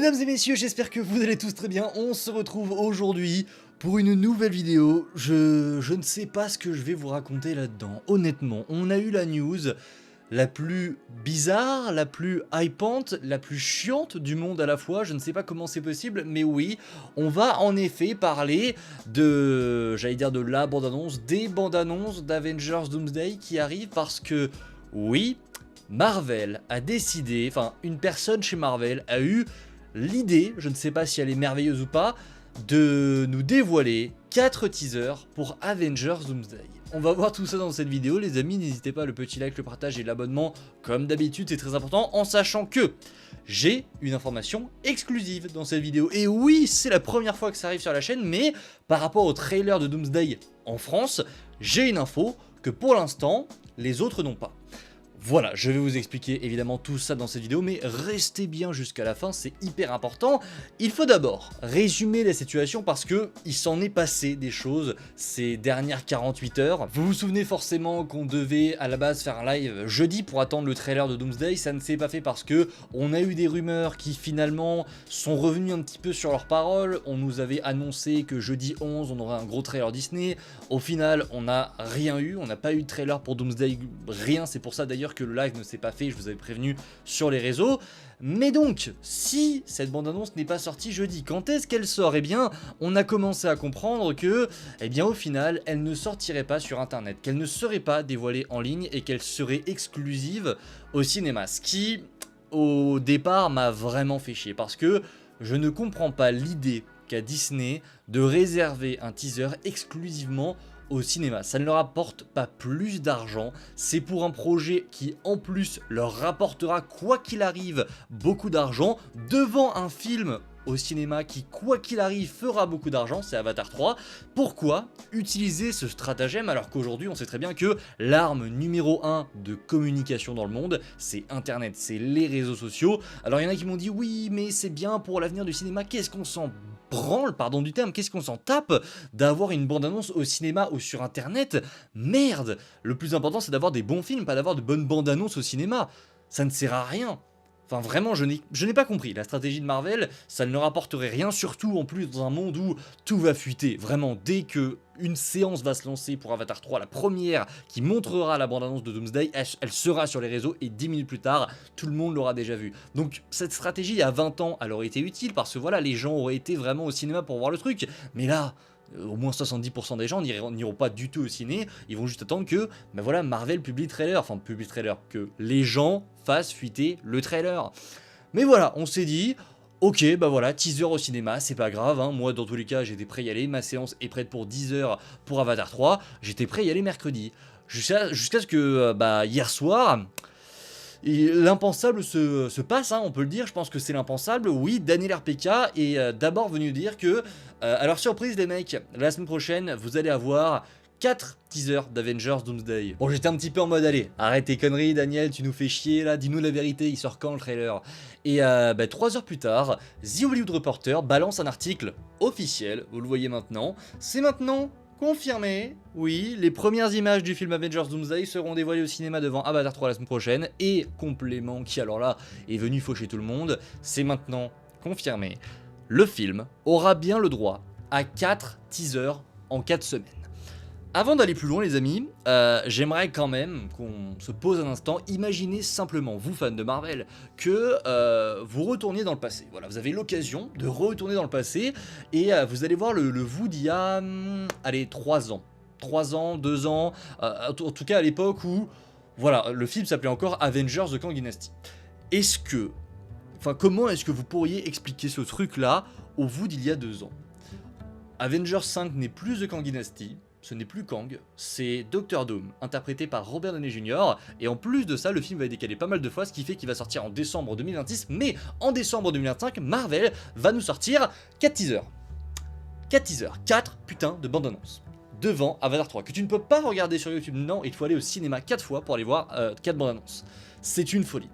Mesdames et messieurs, j'espère que vous allez tous très bien. On se retrouve aujourd'hui pour une nouvelle vidéo. Je ne sais pas ce que je vais vous raconter là-dedans. Honnêtement, on a eu la news la plus bizarre, la plus hypante, la plus chiante du monde à la fois. Je ne sais pas comment c'est possible, mais oui, on va en effet parler de, j'allais dire de la bande-annonce, des bandes-annonces d'Avengers Doomsday qui arrivent parce que, oui, Marvel a décidé, enfin une personne chez Marvel a eu l'idée, je ne sais pas si elle est merveilleuse ou pas, de nous dévoiler 4 teasers pour Avengers Doomsday. On va voir tout ça dans cette vidéo les amis, n'hésitez pas, le petit like, le partage et l'abonnement comme d'habitude, c'est très important, en sachant que j'ai une information exclusive dans cette vidéo. Et oui, c'est la première fois que ça arrive sur la chaîne, mais par rapport au trailer de Doomsday en France, j'ai une info que pour l'instant, les autres n'ont pas. Voilà, je vais vous expliquer évidemment tout ça dans cette vidéo, mais restez bien jusqu'à la fin, c'est hyper important. Il faut d'abord résumer la situation parce que il s'en est passé des choses ces dernières 48 heures. Vous vous souvenez forcément qu'on devait à la base faire un live jeudi pour attendre le trailer de Doomsday, ça ne s'est pas fait parce que on a eu des rumeurs qui finalement sont revenues un petit peu sur leurs paroles. On nous avait annoncé que jeudi 11 on aurait un gros trailer Disney, au final on n'a rien eu, on n'a pas eu de trailer pour Doomsday, rien, c'est pour ça d'ailleurs que le live ne s'est pas fait, je vous avais prévenu sur les réseaux. Mais donc, si cette bande-annonce n'est pas sortie jeudi, quand est-ce qu'elle sort? Eh bien, on a commencé à comprendre que, eh bien, au final, elle ne sortirait pas sur internet, qu'elle ne serait pas dévoilée en ligne et qu'elle serait exclusive au cinéma. Ce qui, au départ, m'a vraiment fait chier parce que je ne comprends pas l'idée qu'a Disney de réserver un teaser exclusivement au cinéma. Ça ne leur apporte pas plus d'argent, c'est pour un projet qui en plus leur rapportera quoi qu'il arrive beaucoup d'argent devant un film au cinéma qui quoi qu'il arrive fera beaucoup d'argent, c'est Avatar 3. Pourquoi utiliser ce stratagème alors qu'aujourd'hui on sait très bien que l'arme numéro 1 de communication dans le monde c'est internet, c'est les réseaux sociaux. Alors il y en a qui m'ont dit oui mais c'est bien pour l'avenir du cinéma, qu'est-ce qu'on s'en branle, pardon du terme, qu'est-ce qu'on s'en tape d'avoir une bande-annonce au cinéma ou sur internet? Merde, le plus important c'est d'avoir des bons films, pas d'avoir de bonnes bandes-annonces au cinéma. Ça ne sert à rien. Enfin vraiment, je n'ai pas compris la stratégie de Marvel, ça ne leur apporterait rien, surtout en plus dans un monde où tout va fuiter. Vraiment, dès que une séance va se lancer pour Avatar 3, la première qui montrera la bande-annonce de Doomsday, elle sera sur les réseaux et 10 minutes plus tard, tout le monde l'aura déjà vu. Donc cette stratégie, il y a 20 ans, elle aurait été utile parce que voilà, les gens auraient été vraiment au cinéma pour voir le truc. Mais là, au moins 70% des gens n'iront pas du tout au ciné, ils vont juste attendre que ben voilà, Marvel publie le trailer, enfin publie le trailer, que les gens fassent fuiter le trailer. Mais voilà, on s'est dit, ok, bah voilà, teaser au cinéma, c'est pas grave, hein. Moi dans tous les cas j'étais prêt à y aller, ma séance est prête pour 10h pour Avatar 3, j'étais prêt à y aller mercredi. Jusqu'à ce que, bah hier soir... l'impensable se passe, hein, on peut le dire, je pense que c'est l'impensable. Oui, Daniel RPK est d'abord venu dire que, alors surprise les mecs, la semaine prochaine, vous allez avoir 4 teasers d'Avengers Doomsday. Bon, j'étais un petit peu en mode, allez, arrête tes conneries Daniel, tu nous fais chier là, dis-nous la vérité, il sort quand le trailer? Et 3 heures plus tard, The Hollywood Reporter balance un article officiel, vous le voyez maintenant, c'est maintenant confirmé, oui, les premières images du film Avengers Doomsday seront dévoilées au cinéma devant Avatar 3 la semaine prochaine, et complément qui alors là est venu faucher tout le monde, c'est maintenant confirmé, le film aura bien le droit à 4 teasers en 4 semaines. Avant d'aller plus loin les amis, j'aimerais quand même qu'on se pose un instant, imaginez simplement, vous fans de Marvel, que vous retourniez dans le passé. Voilà, vous avez l'occasion de retourner dans le passé et vous allez voir le vous d'il y a, allez, 3 ans. 3 ans, 2 ans, en tout cas à l'époque où, voilà, le film s'appelait encore Avengers The Kang Dynasty. Comment est-ce que vous pourriez expliquer ce truc-là au vous d'il y a 2 ans? Avengers 5 n'est plus The Kang Dynasty. Ce n'est plus Kang, c'est Dr Doom, interprété par Robert Downey Jr. Et en plus de ça, le film va être décalé pas mal de fois, ce qui fait qu'il va sortir en décembre 2026. Mais en décembre 2025, Marvel va nous sortir 4 teasers. 4 teasers, 4 putains de bandes annonces. Devant Avatar 3, que tu ne peux pas regarder sur YouTube. Non, il faut aller au cinéma 4 fois pour aller voir 4 bandes annonces. C'est une folie.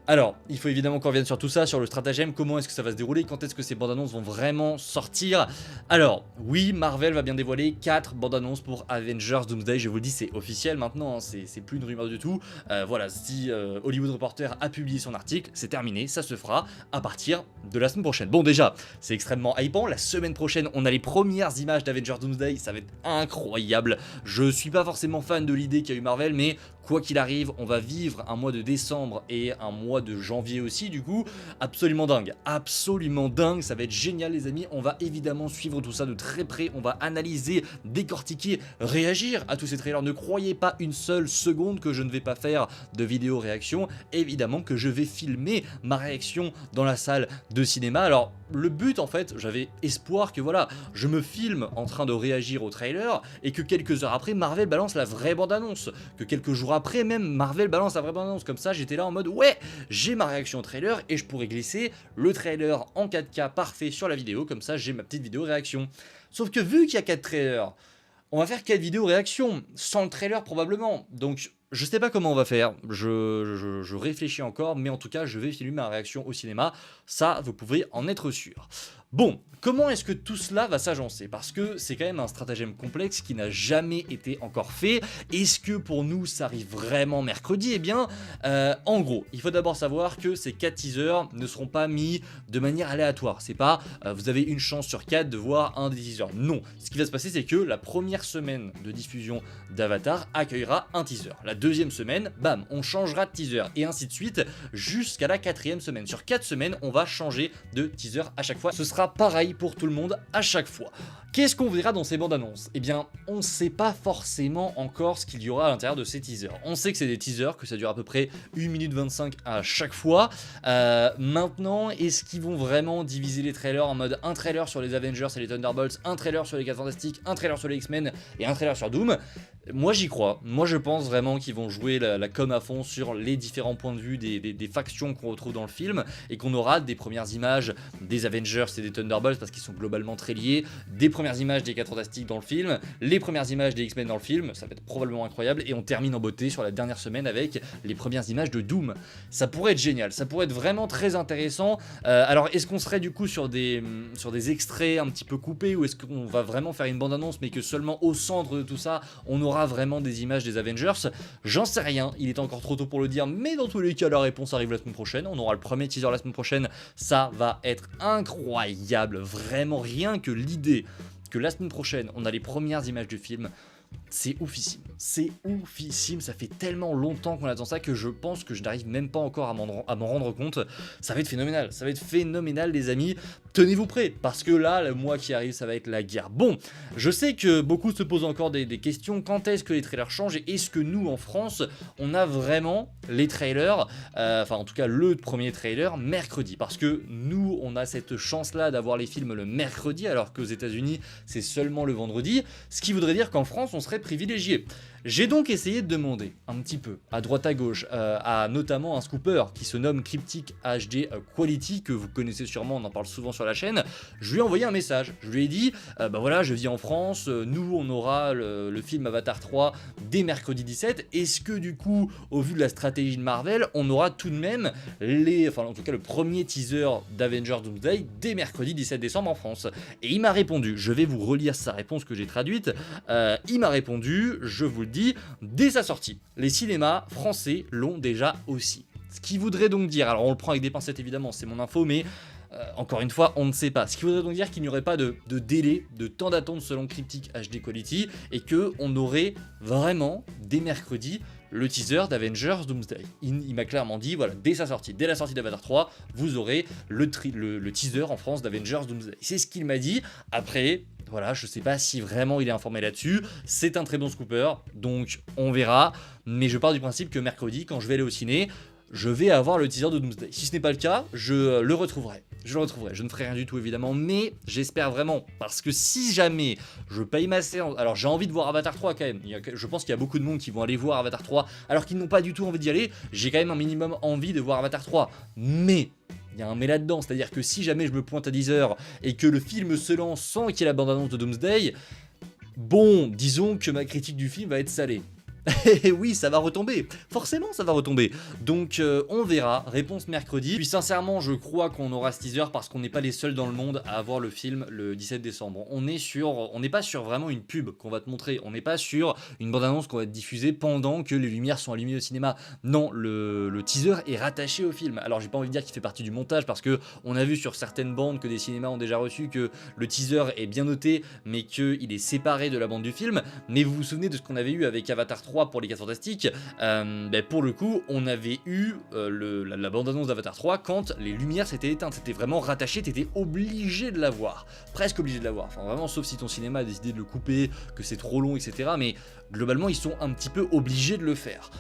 Alors, il faut évidemment qu'on revienne sur tout ça, sur le stratagème, comment est-ce que ça va se dérouler, quand est-ce que ces bandes annonces vont vraiment sortir. Alors, oui, Marvel va bien dévoiler 4 bandes annonces pour Avengers Doomsday, je vous le dis, c'est officiel maintenant, hein, c'est plus une rumeur du tout. Voilà, si Hollywood Reporter a publié son article, c'est terminé, ça se fera à partir de la semaine prochaine. Bon, déjà, c'est extrêmement hypant, la semaine prochaine, on a les premières images d'Avengers Doomsday, ça va être incroyable. Je suis pas forcément fan de l'idée qu'a eu Marvel, mais quoi qu'il arrive, on va vivre un mois de décembre et un mois de janvier aussi, du coup, absolument dingue, ça va être génial les amis, on va évidemment suivre tout ça de très près, on va analyser, décortiquer, réagir à tous ces trailers, ne croyez pas une seule seconde que je ne vais pas faire de vidéo réaction, évidemment que je vais filmer ma réaction dans la salle de cinéma. Alors le but en fait, j'avais espoir que voilà, je me filme en train de réagir au trailer et que quelques heures après Marvel balance la vraie bande-annonce, que quelques jours après même Marvel balance la vraie bande-annonce, comme ça j'étais là en mode ouais, j'ai ma réaction au trailer et je pourrais glisser le trailer en 4K parfait sur la vidéo, comme ça j'ai ma petite vidéo réaction. Sauf que vu qu'il y a 4 trailers, on va faire 4 vidéos réaction, sans le trailer probablement, donc je sais pas comment on va faire, je réfléchis encore, mais en tout cas je vais filmer ma réaction au cinéma, ça vous pouvez en être sûr. Bon, comment est-ce que tout cela va s'agencer? Parce que c'est quand même un stratagème complexe qui n'a jamais été encore fait. Est-ce que pour nous ça arrive vraiment mercredi? Eh bien, en gros, il faut d'abord savoir que ces 4 teasers ne seront pas mis de manière aléatoire. C'est pas vous avez une chance sur 4 de voir un des teasers. Non, ce qui va se passer c'est que la première semaine de diffusion d'Avatar accueillera un teaser. La deuxième semaine, bam, on changera de teaser et ainsi de suite jusqu'à la 4e semaine. Sur 4 semaines, on va changer de teaser à chaque fois. Ce sera pareil pour tout le monde à chaque fois. Qu'est-ce qu'on verra dans ces bandes annonces? Eh bien, on ne sait pas forcément encore ce qu'il y aura à l'intérieur de ces teasers. On sait que c'est des teasers, que ça dure à peu près 1 minute 25 à chaque fois. Maintenant, est-ce qu'ils vont vraiment diviser les trailers en mode un trailer sur les Avengers et les Thunderbolts, un trailer sur les 4 Fantastiques, un trailer sur les X-Men et un trailer sur Doom? Moi j'y crois, moi je pense vraiment qu'ils vont jouer la com à fond sur les différents points de vue des factions qu'on retrouve dans le film et qu'on aura des premières images des Avengers et des Thunderbolts parce qu'ils sont globalement très liés, des premières images des 4 Fantastiques dans le film, les premières images des X-Men dans le film, ça va être probablement incroyable et on termine en beauté sur la dernière semaine avec les premières images de Doom. Ça pourrait être génial, ça pourrait être vraiment très intéressant. Alors est-ce qu'on serait du coup sur des extraits un petit peu coupés ou est-ce qu'on va vraiment faire une bande-annonce mais que seulement au centre de tout ça on aura vraiment des images des Avengers? J'en sais rien, il est encore trop tôt pour le dire, mais dans tous les cas la réponse arrive la semaine prochaine, on aura le premier teaser la semaine prochaine, ça va être incroyable, vraiment rien que l'idée que la semaine prochaine on a les premières images du film, c'est oufissime, ça fait tellement longtemps qu'on attend ça que je pense que je n'arrive même pas encore à m'en rendre compte. Ça va être phénoménal les amis, tenez-vous prêts, parce que là, le mois qui arrive, ça va être la guerre. Bon, je sais que beaucoup se posent encore des questions, quand est-ce que les trailers changent, et est-ce que nous, en France, on a vraiment les trailers, enfin en tout cas le premier trailer, mercredi, parce que nous, on a cette chance-là d'avoir les films le mercredi, alors qu'aux États-Unis c'est seulement le vendredi, ce qui voudrait dire qu'en France, on serait privilégié. J'ai donc essayé de demander un petit peu à droite à gauche à notamment un scooper qui se nomme Cryptic HD Quality, que vous connaissez sûrement, on en parle souvent sur la chaîne. Je lui ai envoyé un message, je lui ai dit bah voilà, je vis en France, nous on aura le film Avatar 3 dès mercredi 17, est-ce que du coup au vu de la stratégie de Marvel on aura tout de même en tout cas le premier teaser d'Avengers Doomsday dès mercredi 17 décembre en France? Et il m'a répondu, je vais vous relire sa réponse que j'ai traduite, il m'a répondu, je vous le dis, dès sa sortie. Les cinémas français l'ont déjà aussi. Ce qui voudrait donc dire, alors on le prend avec des pincettes évidemment, c'est mon info, mais encore une fois, on ne sait pas. Ce qui voudrait donc dire qu'il n'y aurait pas de délai, de temps d'attente selon Cryptic HD Quality, et qu'on aurait vraiment, dès mercredi, le teaser d'Avengers Doomsday. Il m'a clairement dit, voilà, dès sa sortie, dès la sortie d'Avatar 3, vous aurez le teaser en France d'Avengers Doomsday. C'est ce qu'il m'a dit. Après, voilà, je sais pas si vraiment il est informé là-dessus, c'est un très bon scooper, donc on verra, mais je pars du principe que mercredi, quand je vais aller au ciné, je vais avoir le teaser de Doomsday. Si ce n'est pas le cas, je le retrouverai. Je ne ferai rien du tout évidemment, mais j'espère vraiment, parce que si jamais je paye ma séance, alors j'ai envie de voir Avatar 3 quand même, je pense qu'il y a beaucoup de monde qui vont aller voir Avatar 3, alors qu'ils n'ont pas du tout envie d'y aller, j'ai quand même un minimum envie de voir Avatar 3, mais... il y a un mais là-dedans, c'est-à-dire que si jamais je me pointe à 10h et que le film se lance sans qu'il y ait la bande-annonce de Doomsday, bon, disons que ma critique du film va être salée. Et oui, ça va retomber. Forcément, ça va retomber. Donc, on verra. Réponse mercredi. Puis sincèrement, je crois qu'on aura ce teaser parce qu'on n'est pas les seuls dans le monde à avoir le film le 17 décembre. On n'est pas sur vraiment une pub qu'on va te montrer. On n'est pas sur une bande-annonce qu'on va te diffuser pendant que les lumières sont allumées au cinéma. Non, le teaser est rattaché au film. Alors, j'ai pas envie de dire qu'il fait partie du montage parce que on a vu sur certaines bandes que des cinémas ont déjà reçu que le teaser est bien noté, mais qu'il est séparé de la bande du film. Mais vous vous souvenez de ce qu'on avait eu avec Avatar 3 pour les 4 Fantastiques, pour le coup, on avait eu la bande-annonce d'Avatar 3 quand les lumières s'étaient éteintes. C'était vraiment rattaché, t'étais obligé de la voir. Presque obligé de la voir. Enfin, vraiment, sauf si ton cinéma a décidé de le couper, que c'est trop long, etc. Mais globalement, ils sont un petit peu obligés de le faire.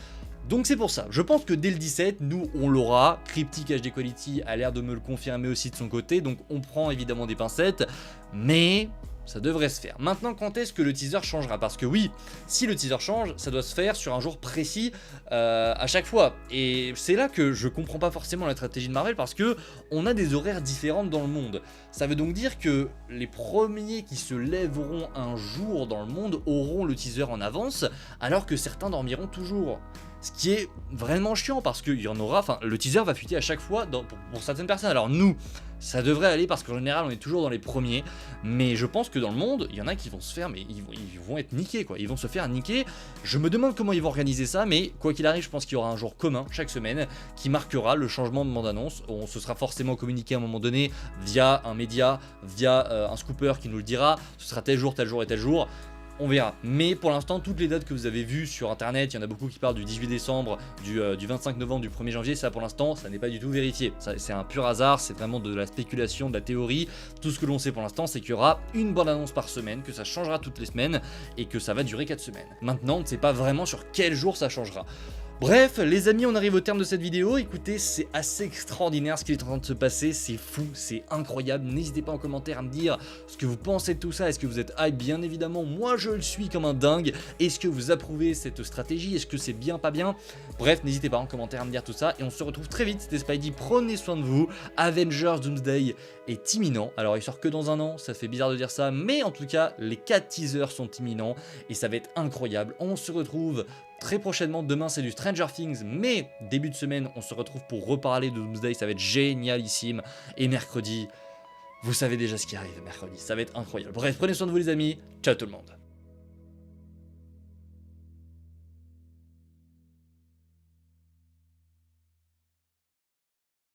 Donc c'est pour ça, je pense que dès le 17, nous on l'aura. Cryptic HD Quality a l'air de me le confirmer aussi de son côté, donc on prend évidemment des pincettes, mais ça devrait se faire. Maintenant, quand est-ce que le teaser changera? Parce que oui, si le teaser change, ça doit se faire sur un jour précis à chaque fois. Et c'est là que je comprends pas forcément la stratégie de Marvel, parce que on a des horaires différentes dans le monde. Ça veut donc dire que les premiers qui se lèveront un jour dans le monde auront le teaser en avance, alors que certains dormiront toujours. Ce qui est vraiment chiant parce qu'il y en aura, enfin le teaser va fuiter à chaque fois pour certaines personnes. Alors nous, ça devrait aller parce qu'en général on est toujours dans les premiers, mais je pense que dans le monde, il y en a qui vont se faire, mais ils vont être niqués quoi, ils vont se faire niquer. Je me demande comment ils vont organiser ça, mais quoi qu'il arrive, je pense qu'il y aura un jour commun chaque semaine qui marquera le changement de bande-annonce. On se sera forcément communiqué à un moment donné via un média, via un scooper qui nous le dira, ce sera tel jour et tel jour. On verra, mais pour l'instant toutes les dates que vous avez vues sur internet, il y en a beaucoup qui parlent du 18 décembre, du 25 novembre, du 1er janvier, ça pour l'instant ça n'est pas du tout vérifié, c'est un pur hasard, c'est vraiment de la spéculation, de la théorie. Tout ce que l'on sait pour l'instant c'est qu'il y aura une bonne annonce par semaine, que ça changera toutes les semaines et que ça va durer 4 semaines. Maintenant on ne sait pas vraiment sur quel jour ça changera. Bref, les amis, on arrive au terme de cette vidéo. Écoutez, c'est assez extraordinaire ce qui est en train de se passer, c'est fou, c'est incroyable. N'hésitez pas en commentaire à me dire ce que vous pensez de tout ça. Est-ce que vous êtes hype? Bien évidemment, moi je le suis comme un dingue. Est-ce que vous approuvez cette stratégie? Est-ce que c'est bien, pas bien? Bref, n'hésitez pas en commentaire à me dire tout ça. Et on se retrouve très vite, c'était Spidey, prenez soin de vous. Avengers Doomsday est imminent. Alors il sort que dans un an, ça fait bizarre de dire ça, mais en tout cas, les 4 teasers sont imminents et ça va être incroyable. On se retrouve très prochainement, demain c'est du Stranger Things, mais début de semaine on se retrouve pour reparler de Doomsday, ça va être génialissime. Et mercredi, vous savez déjà ce qui arrive mercredi, ça va être incroyable. Bref, prenez soin de vous les amis, ciao tout le monde.